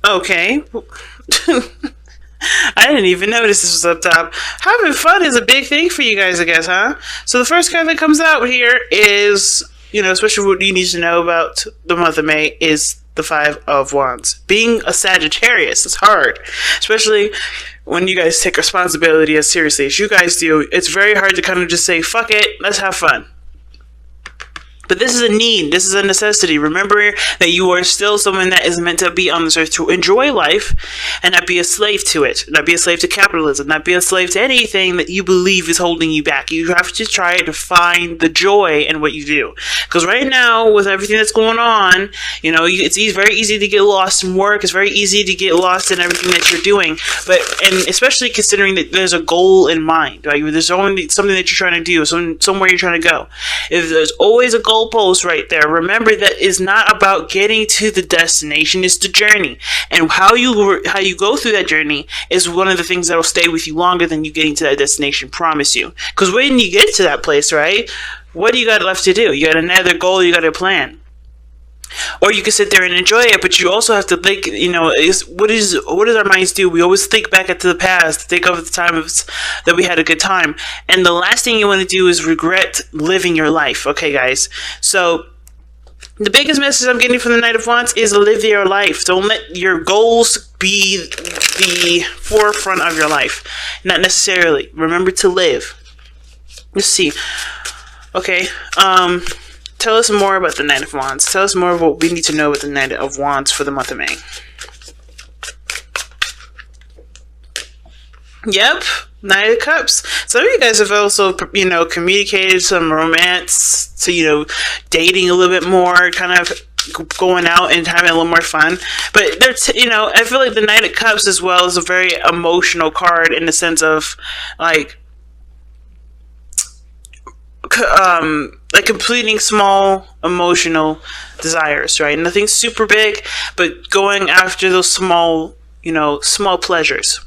Okay. I didn't even notice this was up top. Having fun is a big thing for you guys, I guess, huh? So the first card that comes out here is, especially what you need to know about the month of May, is the Five of Wands. Being a Sagittarius is hard, especially when you guys take responsibility as seriously as you guys do. It's very hard to kind of just say, fuck it, let's have fun. But this is a need. This is a necessity. Remember that you are still someone that is meant to be on this earth to enjoy life and not be a slave to it. Not be a slave to capitalism. Not be a slave to anything that you believe is holding you back. You have to try to find the joy in what you do. Because right now, with everything that's going on, it's very easy to get lost in work. It's very easy to get lost in everything that you're doing. And especially considering that there's a goal in mind. Right? There's only something that you're trying to do. Somewhere you're trying to go. If there's always a goal post right there, remember that is not about getting to the destination, it's the journey, and how you go through that journey is one of the things that will stay with you longer than you getting to that destination, promise you. Because when you get to that place, right, what do you got left to do? You got another goal, you got a plan. Or you can sit there and enjoy it, but you also have to think, what does our minds do? We always think back into the past, think of the time that we had a good time. And the last thing you want to do is regret living your life. Okay, guys. So the biggest message I'm getting from the Knight of Wands is live your life. Don't let your goals be the forefront of your life. Not necessarily. Remember to live. Let's see. Okay. Tell us more about the Knight of Wands. Tell us more of what we need to know about the Knight of Wands for the month of May. Yep, Knight of Cups. Some of you guys have also, communicated some romance to, dating a little bit more, kind of going out and having a little more fun. But there's, I feel like the Knight of Cups as well is a very emotional card in the sense of, like completing small emotional desires, right? Nothing super big, but going after those small pleasures,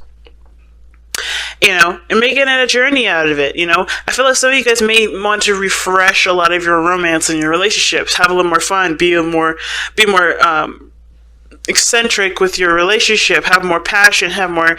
and making it a journey out of it. I feel like some of you guys may want to refresh a lot of your romance and your relationships, have a little more fun, be more eccentric with your relationship, have more passion, have more,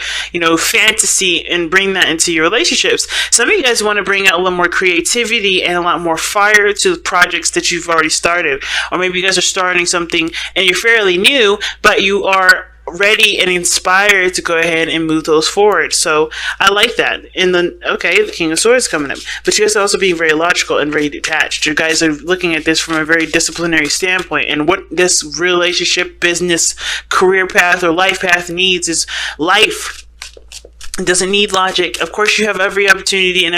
fantasy, and bring that into your relationships. Some of you guys want to bring out a little more creativity and a lot more fire to the projects that you've already started. Or maybe you guys are starting something and you're fairly new, but you are ready and inspired to go ahead and move those forward. So I like that. And then, the King of Swords coming up. But you guys are also being very logical and very detached. You guys are looking at this from a very disciplinary standpoint. And what this relationship, business, career path, or life path needs is life. It doesn't need logic. Of course, you have every opportunity and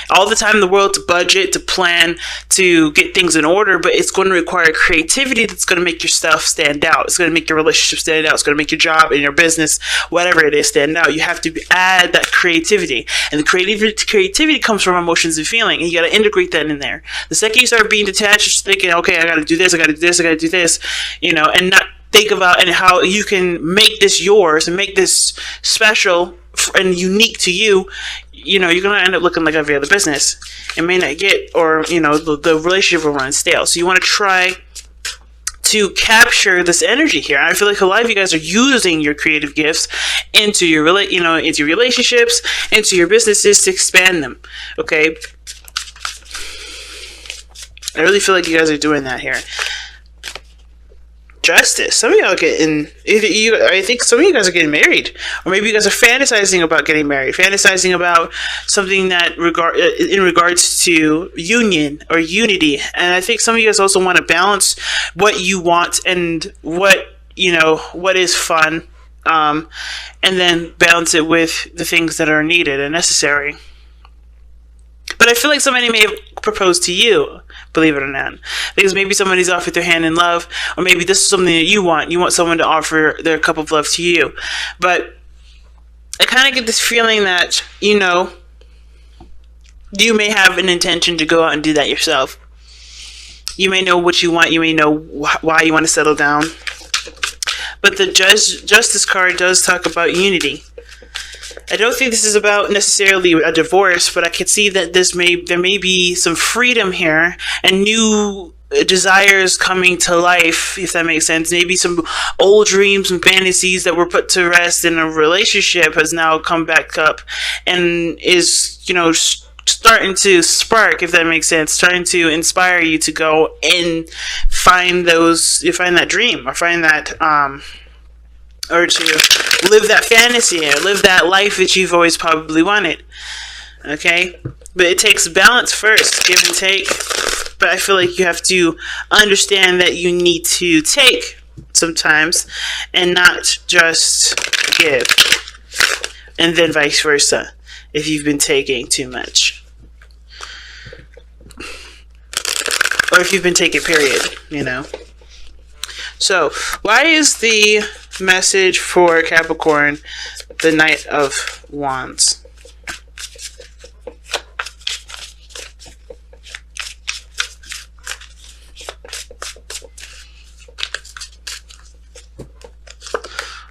all the time in the world to budget, to plan, to get things in order, but it's going to require creativity that's going to make your stuff stand out. It's going to make your relationship stand out. It's going to make your job and your business, whatever it is, stand out. You have to add that creativity. And the creativity comes from emotions and feeling, and you got to integrate that in there. The second you start being detached, just thinking, okay, I got to do this, I got to do this, I got to do this, and not think about and how you can make this yours and make this special and unique to you, you're going to end up looking like every other business. It may not get, or, the relationship will run stale. So you want to try to capture this energy here. I feel like a lot of you guys are using your creative gifts into your, into your relationships, into your businesses to expand them. Okay? I really feel like you guys are doing that here. Justice. Some of y'all I think some of you guys are getting married, or maybe you guys are fantasizing about getting married, fantasizing about something that in regards to union or unity. And I think some of you guys also want to balance what you want and what is fun, and then balance it with the things that are needed and necessary. But I feel like somebody may have proposed to you, believe it or not. Because maybe somebody's offered their hand in love, or maybe this is something that you want. You want someone to offer their cup of love to you. But I kind of get this feeling that, you may have an intention to go out and do that yourself. You may know what you want. You may know why you want to settle down. But the Justice card does talk about unity. I don't think this is about necessarily a divorce, but I can see that there may be some freedom here and new desires coming to life, if that makes sense. Maybe some old dreams and fantasies that were put to rest in a relationship has now come back up and is, starting to spark, if that makes sense, starting to inspire you to go and find that dream, or find that, or to live that fantasy, or live that life that you've always probably wanted. Okay? But it takes balance first, give and take. But I feel like you have to understand that you need to take sometimes and not just give. And then vice versa, if you've been taking too much. Or if you've been taking, period, So, why is the message for Capricorn the Knight of Wands?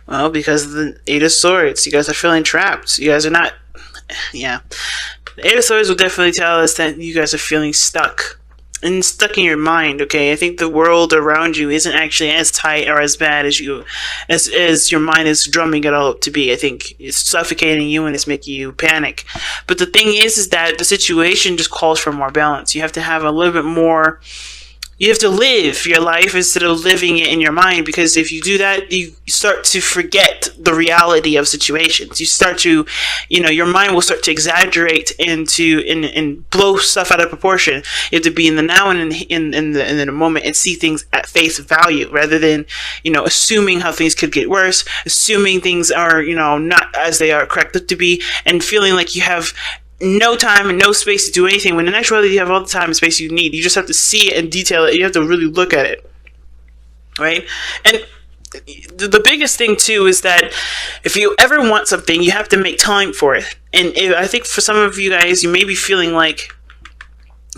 Well, because of the Eight of Swords. You guys are feeling trapped. You guys are not... Yeah. The Eight of Swords will definitely tell us that you guys are feeling stuck. And stuck in your mind, okay? I think the world around you isn't actually as tight or as bad as your mind is drumming it all up to be. I think it's suffocating you and it's making you panic. But the thing is that the situation just calls for more balance. You have to have a little bit more... You have to live your life instead of living it in your mind, because if you do that, you start to forget the reality of situations. You start to, your mind will start to exaggerate and blow stuff out of proportion. You have to be in the now and in the moment and see things at face value, rather than, assuming how things could get worse, assuming things are, not as they are corrected to be, and feeling like you have no time and no space to do anything, when in actuality you have all the time and space you need. You just have to see it and detail it. You have to really look at it, right? And the biggest thing too is that if you ever want something, you have to make time for it. And I think for some of you guys, you may be feeling like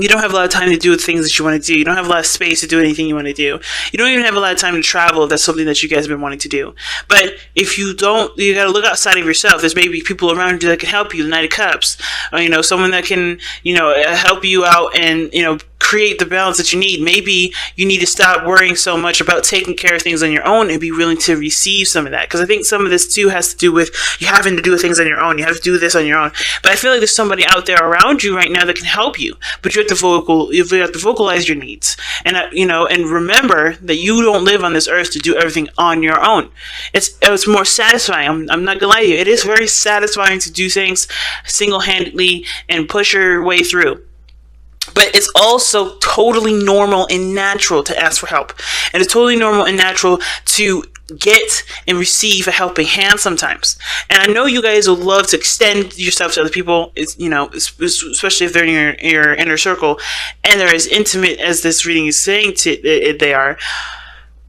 you don't have a lot of time to do the things that you want to do. You don't have a lot of space to do anything you want to do. You don't even have a lot of time to travel if that's something that you guys have been wanting to do. But if you don't, you got to look outside of yourself. There's maybe people around you that can help you, the Knight of Cups. Or, someone that can, help you out and, create the balance that you need. Maybe you need to stop worrying so much about taking care of things on your own and be willing to receive some of that. Because I think some of this too has to do with you having to do things on your own. You have to do this on your own. But I feel like there's somebody out there around you right now that can help you. But you have to vocalize your needs. And and remember that you don't live on this earth to do everything on your own. It's more satisfying. I'm not gonna lie to you. It is very satisfying to do things single-handedly and push your way through. But it's also totally normal and natural to ask for help. And it's totally normal and natural to get and receive a helping hand sometimes. And I know you guys would love to extend yourself to other people, especially if they're in your inner circle and they're as intimate as this reading is saying they are.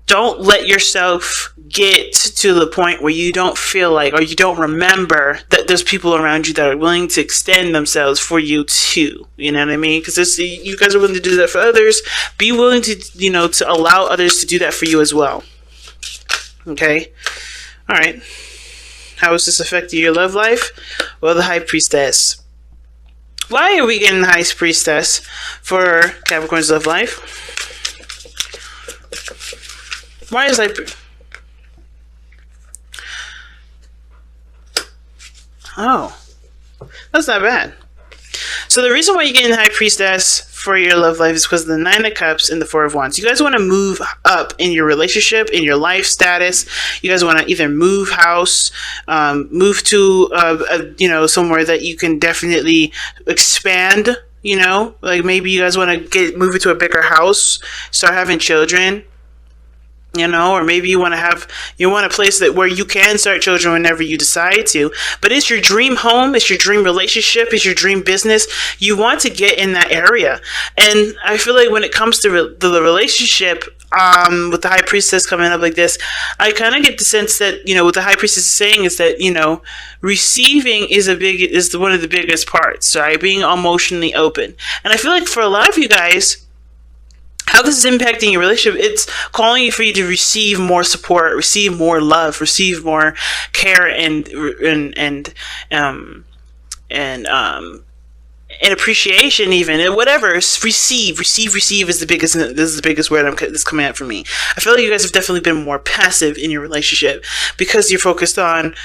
Don't let yourself get to the point where you don't feel like, or you don't remember that there's people around you that are willing to extend themselves for you too. You know what I mean? Because you guys are willing to do that for others. Be willing to, to allow others to do that for you as well. Okay? All right. How is this affecting your love life? Well, the High Priestess. Why are we getting the High Priestess for Capricorn's love life? Why is Oh, that's not bad. So the reason why you're getting the High Priestess for your love life is because of the Nine of Cups and the Four of Wands. You guys want to move up in your relationship, in your life status. You guys want to either move house, move to somewhere that you can definitely expand. Like maybe you guys want to move into a bigger house, start having children. Or maybe you want a place where you can start children whenever you decide to. But it's your dream home, it's your dream relationship, it's your dream business. You want to get in that area. And I feel like when it comes to the relationship, with the High Priestess coming up like this, I kind of get the sense that, what the High Priestess is saying is that, receiving is one of the biggest parts, right? Being emotionally open. And I feel like for a lot of you guys, how this is impacting your relationship, it's calling for you to receive more support, receive more love, receive more care and and appreciation, even, and whatever. Receive is the biggest. This is the biggest word that's coming out for me. I feel like you guys have definitely been more passive in your relationship because you're focused on,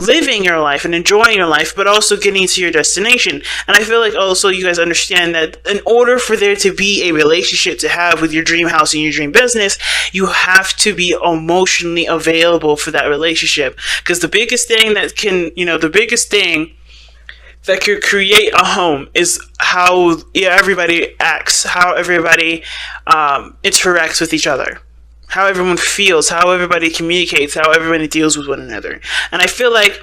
living your life and enjoying your life, but also getting to your destination. And I feel like also you guys understand that in order for there to be a relationship to have with your dream house and your dream business, you have to be emotionally available for that relationship. Because the biggest thing that could create a home is how everybody acts, how everybody interacts with each other, how everyone feels, how everybody communicates, how everybody deals with one another. And I feel like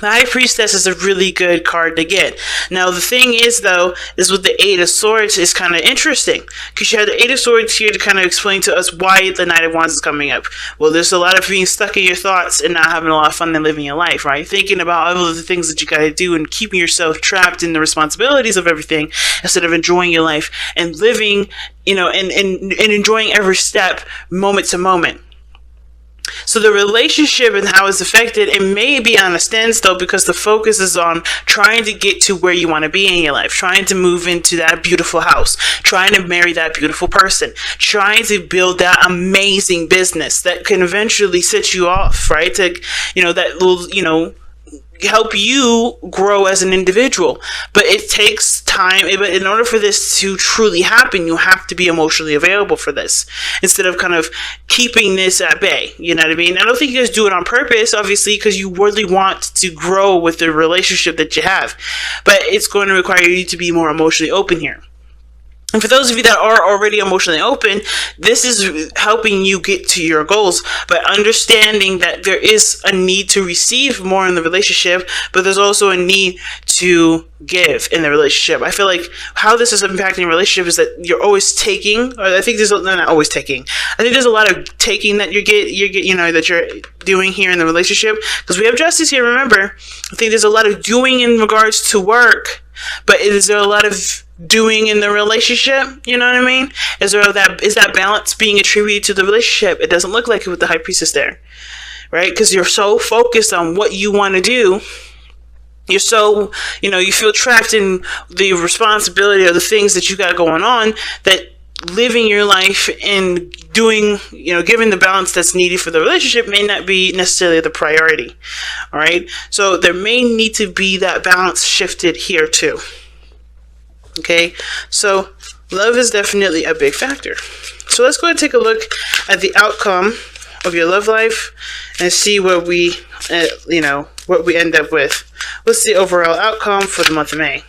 the High Priestess is a really good card to get. Now, the thing is, though, is with the Eight of Swords is kind of interesting. Because you have the Eight of Swords here to kind of explain to us why the Knight of Wands is coming up. Well, there's a lot of being stuck in your thoughts and not having a lot of fun and living your life, right? Thinking about all of the things that you got to do and keeping yourself trapped in the responsibilities of everything instead of enjoying your life and living, and enjoying every step, moment to moment. So the relationship and how it's affected, it may be on a standstill because the focus is on trying to get to where you want to be in your life, trying to move into that beautiful house, trying to marry that beautiful person, trying to build that amazing business that can eventually set you off, right? That will, help you grow as an individual. But it takes time. But in order for this to truly happen, you have to be emotionally available for this instead of kind of keeping this at bay. You know what I mean? I don't think you guys do it on purpose, obviously, because you really want to grow with the relationship that you have. But it's going to require you to be more emotionally open here. And for those of you that are already emotionally open, this is helping you get to your goals by understanding that there is a need to receive more in the relationship, but there's also a need to give in the relationship. I feel like how this is impacting your relationship is that you're always taking, or I think not always taking. I think there's a lot of taking that that you're doing here in the relationship, because we have Justice here. Remember, I think there's a lot of doing in regards to work, but is there a lot of doing in the relationship? You know what I mean? Is that balance being attributed to the relationship? It doesn't look like it with the High Priestess there, right? Because you're so focused on what you want to do. You're so, you feel trapped in the responsibility of the things that you got going on, that living your life and doing, giving the balance that's needed for the relationship may not be necessarily the priority. All right. So there may need to be that balance shifted here too. Okay. So love is definitely a big factor. So let's go ahead and take a look at the outcome of your love life and see what we, what we end up with. What's the overall outcome for the month of May?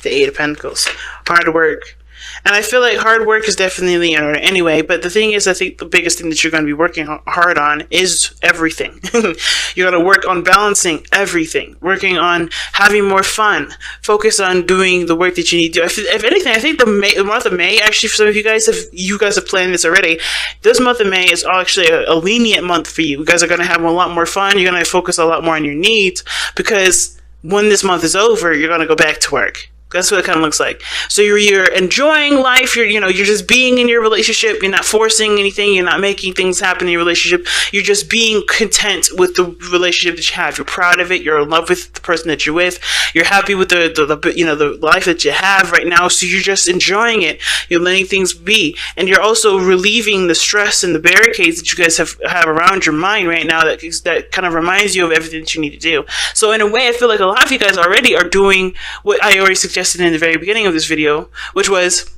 The Eight of Pentacles. Hard work. And I feel like hard work is definitely in order anyway, but the thing is, I think the biggest thing that you're going to be working hard on is everything. You're going to work on balancing everything, working on having more fun, focus on doing the work that you need to do. If anything, I think the month of May, actually, for some of you guys have planned this already, this month of May is actually a lenient month for you. You guys are going to have a lot more fun. You're going to focus a lot more on your needs, because when this month is over, you're going to go back to work. That's what it kind of looks like. So you're enjoying life. You're just being in your relationship. You're not forcing anything. You're not making things happen in your relationship. You're just being content with the relationship that you have. You're proud of it. You're in love with the person that you're with. You're happy with the life that you have right now. So you're just enjoying it. You're letting things be, and you're also relieving the stress and the barricades that you guys have around your mind right now. That kind of reminds you of everything that you need to do. So in a way, I feel like a lot of you guys already are doing what I already suggested in the very beginning of this video, which was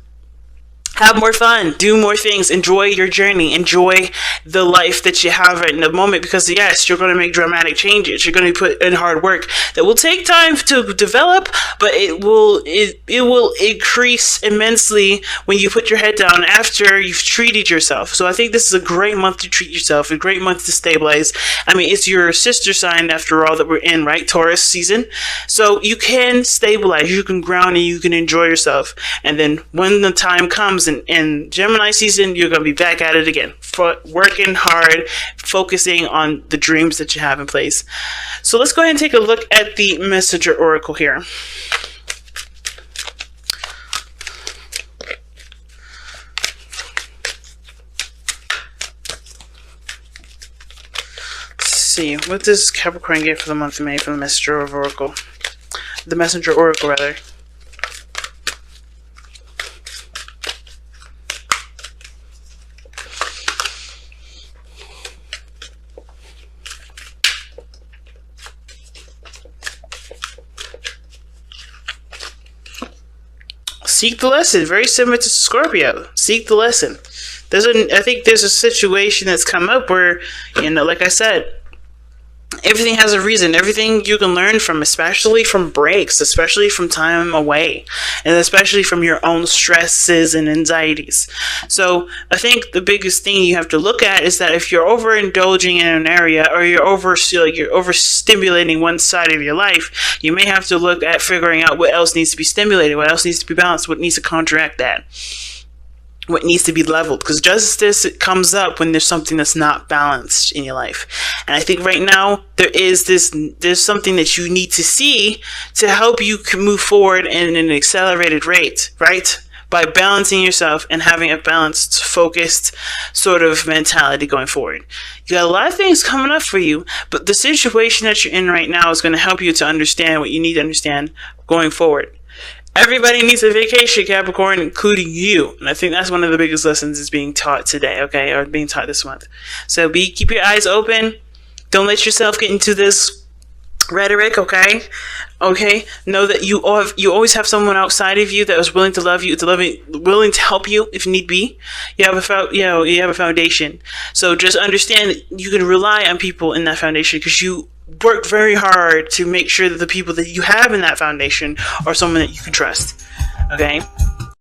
have more fun, do more things, enjoy your journey, enjoy the life that you have right in the moment, because yes, you're going to make dramatic changes. You're going to put in hard work that will take time to develop, but it will increase immensely when you put your head down after you've treated yourself. So I think this is a great month to treat yourself, a great month to stabilize. I mean, it's your sister sign after all that we're in, right? Taurus season. So you can stabilize, you can ground, and you can enjoy yourself. And then when the time comes, in Gemini season, you're going to be back at it again, working hard, focusing on the dreams that you have in place. So let's go ahead and take a look at the Messenger Oracle here. Let's see, what does Capricorn get for the month of May from the Messenger of Oracle? the messenger oracle, rather. Seek the lesson. Very similar to Scorpio. Seek the lesson. I think there's a situation that's come up where, like I said, everything has a reason. Everything you can learn from, especially from breaks, especially from time away, and especially from your own stresses and anxieties. So I think the biggest thing you have to look at is that if you're overindulging in an area, or you're overstimulating one side of your life, you may have to look at figuring out what else needs to be stimulated, what else needs to be balanced, what needs to counteract that, what needs to be leveled, because justice, it comes up when there's something that's not balanced in your life. And I think right now there's something that you need to see to help you move forward in an accelerated rate, right? By balancing yourself and having a balanced, focused sort of mentality going forward. You got a lot of things coming up for you, but the situation that you're in right now is going to help you to understand what you need to understand going forward. Everybody needs a vacation, Capricorn, including you. And I think that's one of the biggest lessons is being taught today, okay? Or being taught this month. So keep your eyes open. Don't let yourself get into this rhetoric, okay? Okay? Know that you always have someone outside of you that is willing to love you, willing to help you if need be. You have a foundation. So just understand that you can rely on people in that foundation, because you work very hard to make sure that the people that you have in that foundation are someone that you can trust. Okay?